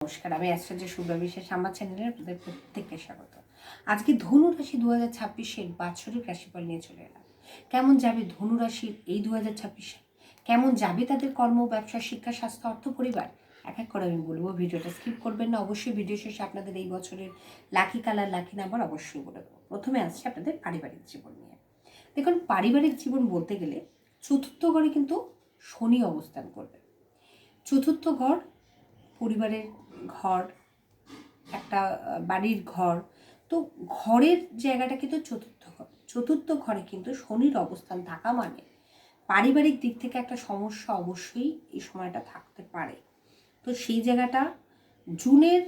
নমস্কার, আমি অ্যাস্ট্রোলজি শুভ্রা বিশ্বাস আমার চ্যানেলে আপনাদের প্রত্যেককে স্বাগত। আজকে ধনু রাশি 2026-এর বাৎসরিক রাশিফল নিয়ে চলে এলাম। কেমন যাবে ধনু রাশির এই 2026 সাল, কেমন যাবে তাদের কর্ম, ব্যবসা, শিক্ষা, স্বাস্থ্য, অর্থ, পরিবার, এক এক করে আমি বলবো। ভিডিওটা স্কিপ করবেন না। অবশ্যই ভিডিও শেষে আপনাদের এই বছরের লাকি কালার, লাকি নাম্বার অবশ্যই বলে দেবো। প্রথমে আসছে আপনাদের পারিবারিক জীবন নিয়ে। দেখুন, পারিবারিক জীবন বলতে গেলে চতুর্থ ঘরে কিন্তু শনি অবস্থান করবে। চতুর্থ ঘর পরিবারের ঘর, একটা বাড়ির ঘর। তো ঘরের জায়গাটা কিন্তু চতুর্থ ঘর। চতুর্থ ঘরে কিন্তু শনির অবস্থান থাকা মানে পারিবারিক দিক থেকে একটা সমস্যা অবশ্যই এই সময়টা থাকতে পারে। তো সেই জায়গাটা জুনের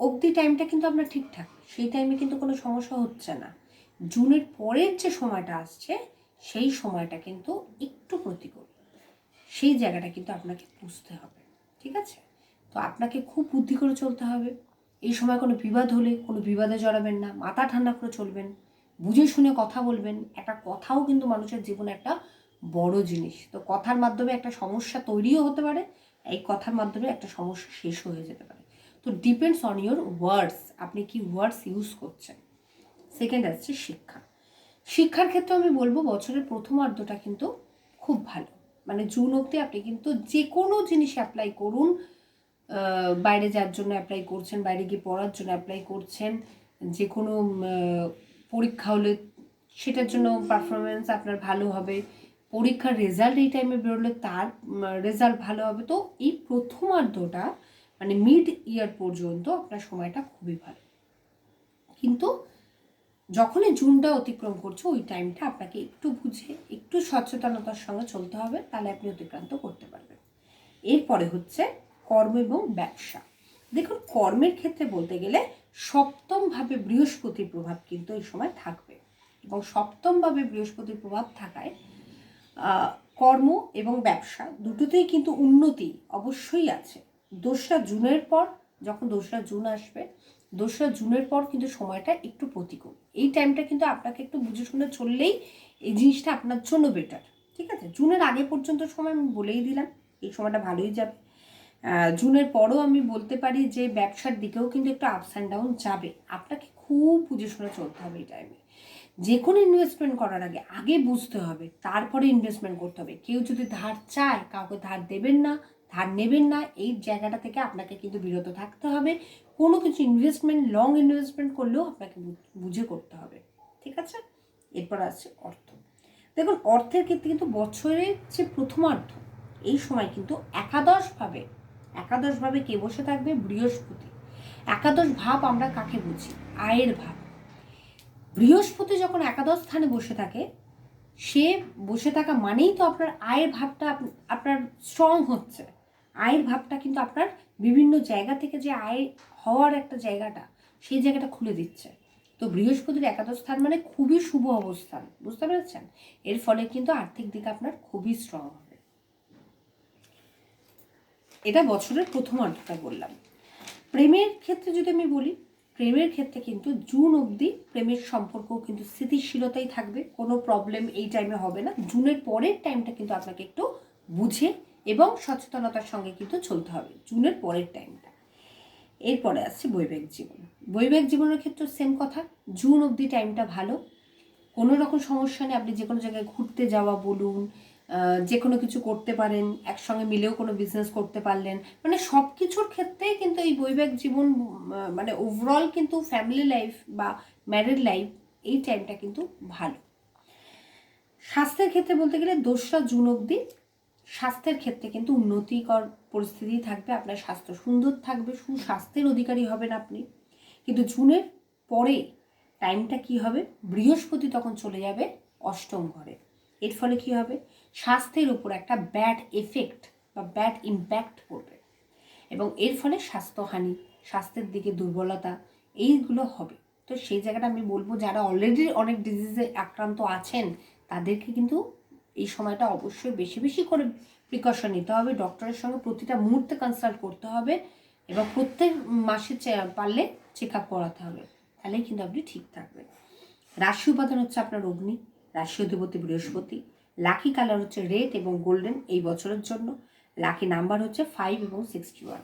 অবধি টাইমটা কিন্তু আপনার ঠিকঠাক, সেই টাইমে কিন্তু কোনো সমস্যা হচ্ছে না। জুনের পরের যে সময়টা আসছে সেই সময়টা কিন্তু একটু প্রতিকূল। সেই জায়গাটা কিন্তু আপনাকে বুঝতে হবে, ঠিক আছে? তো আপনাকে খুব বুদ্ধি করে চলতে হবে। এই সময় কোনো বিবাদ হলে কোনো বিবাদে জড়াবেন না, মাথা ঠান্ডা করে চলবেন, বুঝে শুনে কথা বলবেন। একটা কথাও কিন্তু মানুষের জীবনে একটা বড় জিনিস। তো কথার মাধ্যমে একটা সমস্যা তৈরিও হতে পারে, এই কথার মাধ্যমে একটা সমস্যা শেষ হয়ে যেতে পারে। তো ডিপেন্ডস অন ইউর ওয়ার্ডস, আপনি কি ওয়ার্ডস ইউজ করছেন। সেকেন্ড আসছে শিক্ষা। শিক্ষার ক্ষেত্রে আমি বলবো বছরের প্রথমার্ধটা কিন্তু খুব ভালো। মানে জুন অবধি আপনি কিন্তু যে কোনো জিনিস অ্যাপ্লাই করুন। বাইরে যাওয়ার জন্য অ্যাপ্লাই করছেন, বাইরে গিয়ে পড়ার জন্য অ্যাপ্লাই করছেন, যে কোনো পরীক্ষা হলে সেটার জন্য পারফরমেন্স আপনার ভালো হবে। পরীক্ষার রেজাল্ট এই টাইমে বেরোলে তার রেজাল্ট ভালো হবে। তো এই প্রথমার্ধটা মানে মিড ইয়ার পর্যন্ত আপনার সময়টা খুবই ভালো। কিন্তু যখনই জুনটা অতিক্রম করছে ওই টাইমটা আপনাকে একটু বুঝে একটু সচেতনতার সঙ্গে চলতে হবে, তাহলে আপনি অতিক্রান্ত করতে পারবেন। এরপরে হচ্ছে কর্ম এবং ব্যবসা। দেখুন, কর্মের ক্ষেত্রে বলতে গেলে সপ্তমভাবে বৃহস্পতির প্রভাব কিন্তু এই সময় থাকবে, এবং সপ্তমভাবে বৃহস্পতির প্রভাব থাকায় কর্ম এবং ব্যবসা দুটোতেই কিন্তু উন্নতি অবশ্যই আছে। 2রা জুনের পর, যখন 2রা জুন আসবে, 2রা জুনের পর কিন্তু সময়টা একটু প্রতিকূল। এই টাইমটা কিন্তু আপনাকে একটু বুঝে শুনে চললেই এই জিনিসটা আপনার জন্য বেটার, ঠিক আছে? জুনের আগে পর্যন্ত সময় আমি বলেই দিলাম এই সময়টা ভালোই যাবে। জুনের পরও আমি বলতে পারি যে ব্যবসার দিকেও কিন্তু একটু আপস অ্যান্ড ডাউন যাবে। আপনাকে খুব বুঝে শুনে চলতে হবে এই টাইমে। যে কোনো ইনভেস্টমেন্ট করার আগে আগে বুঝতে হবে, তারপরে ইনভেস্টমেন্ট করতে হবে। কেউ যদি ধার চায়, কাউকে ধার দেবেন না, ধার নেবেন না। এই জায়গাটা থেকে আপনাকে কিন্তু বিরত থাকতে হবে। কোনো কিছু ইনভেস্টমেন্ট, লং ইনভেস্টমেন্ট করলেও আপনাকে বুঝে করতে হবে, ঠিক আছে? এরপর আসছে অর্থ। দেখুন, অর্থের ক্ষেত্রে কিন্তু বছরের যে প্রথমার্ধ এই সময় কিন্তু একাদশভাবে কে বসে থাকবে? বৃহস্পতি। একাদশ ভাব আমরা কাকে বুঝি? আয়ের ভাব। বৃহস্পতি যখন একাদশ স্থানে বসে থাকে, সে বসে থাকা মানেই তো আপনার আয়ের ভাবটা আপনার স্ট্রং হচ্ছে। আয়ের ভাবটা কিন্তু আপনার বিভিন্ন জায়গা থেকে যে আয় হওয়ার একটা জায়গাটা, সেই জায়গাটা খুলে দিচ্ছে। তো বৃহস্পতির একাদশ স্থান মানে খুবই শুভ অবস্থান, বুঝতে পেরেছেন? এর ফলে কিন্তু আর্থিক দিক আপনার খুবই স্ট্রং হবে। এটা বছরের প্রথমার্ধটা বললাম। প্রেমের ক্ষেত্রে যদি আমি বলি, প্রেমের ক্ষেত্রে কিন্তু জুন অবধি প্রেমের সম্পর্কও কিন্তু স্থিতিশীলতাই থাকবে, কোনো প্রবলেম এই টাইমে হবে না। জুনের পরের টাইমটা কিন্তু আপনাকে একটু বুঝে এবং সচেতনতার সঙ্গে কিন্তু চলতে হবে, জুনের পরের টাইমটা। এরপরে আসছে বৈবাহিক জীবন। বৈবাহিক জীবনের ক্ষেত্রে সেম কথা, জুন অবধি টাইমটা ভালো। কোনো রকম সমস্যা নেই, আপনি যে কোনো জায়গায় ঘুরতে যাওয়া বলুন, যে কোনো কিছু করতে পারেন, একসঙ্গে মিলেও কোনো বিজনেস করতে পারলেন, মানে সব কিছুর ক্ষেত্রেই কিন্তু এই বৈবাহিক জীবন মানে ওভারঅল কিন্তু ফ্যামিলি লাইফ বা ম্যারিড লাইফ এই টাইমটা কিন্তু ভালো। স্বাস্থ্যের ক্ষেত্রে বলতে গেলে 2রা জুন অবধি স্বাস্থ্যের ক্ষেত্রে কিন্তু উন্নতিকর পরিস্থিতি থাকবে। আপনার স্বাস্থ্য সুন্দর থাকবে, সুস্বাস্থ্যের অধিকারী হবেন আপনি। কিন্তু জুনের পরে টাইমটা কি হবে? বৃহস্পতি তখন চলে যাবে অষ্টম ঘরে। এর ফলে কি হবে? স্বাস্থ্যের উপর একটা ব্যাড এফেক্ট বা ব্যাড ইম্প্যাক্ট পড়বে, এবং এর ফলে স্বাস্থ্যহানি, স্বাস্থ্যের দিকে দুর্বলতা এইগুলো হবে। তো সেই জায়গাটা আমি বলবো, যারা অলরেডি অনেক ডিজিজে আক্রান্ত আছেন তাদেরকে কিন্তু এই সময়টা অবশ্যই বেশি বেশি করে প্রিকশন নিতে হবে। ডক্টরের সঙ্গে প্রতিটা মুহূর্তে কনসাল্ট করতে হবে, এবং প্রত্যেক মাসে পারলে চেক আপ করাতে হবে, তাহলেই কিন্তু আপনি ঠিক থাকবেন। রাশি উপাদান হচ্ছে আপনার অগ্নি, রাশি অধিপতি বৃহস্পতি। লাকি কালার হচ্ছে রেড এবং গোল্ডেন এই বছরের জন্য। লাকি নাম্বার হচ্ছে 5 এবং 61।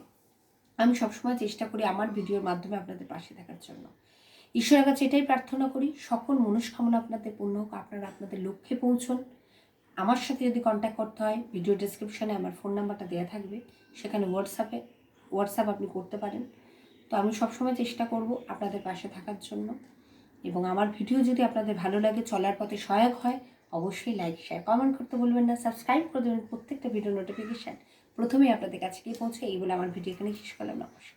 আমি সবসময় চেষ্টা করি আমার ভিডিওর মাধ্যমে আপনাদের পাশে থাকার জন্য। ঈশ্বরের কাছে এটাই প্রার্থনা করি, সকল মনস্কামনা আপনাদের পূর্ণ হোক, আপনারা আপনাদের লক্ষ্যে পৌঁছন। আমার সাথে যদি কন্ট্যাক্ট করতে হয়, ভিডিও ডেসক্রিপশানে আমার ফোন নাম্বারটা দেওয়া থাকবে, সেখানে হোয়াটসঅ্যাপ আপনি করতে পারেন। তো আমি সবসময় চেষ্টা করব আপনাদের পাশে থাকার জন্য, এবং আমার ভিডিও যদি আপনাদের ভালো লাগে, চলার পথে সহায়ক হয়, অবশ্যই লাইক শেয়ার কমেন্ট করতে বলবেন না, সাবস্ক্রাইব করে দেবেন। প্রত্যেকটা ভিডিও নোটিফিকেশান প্রথমেই আপনাদের কাছে গিয়ে পৌঁছে। এই বলে আমার ভিডিও এখানে শেষ করলাম। নমস্কার।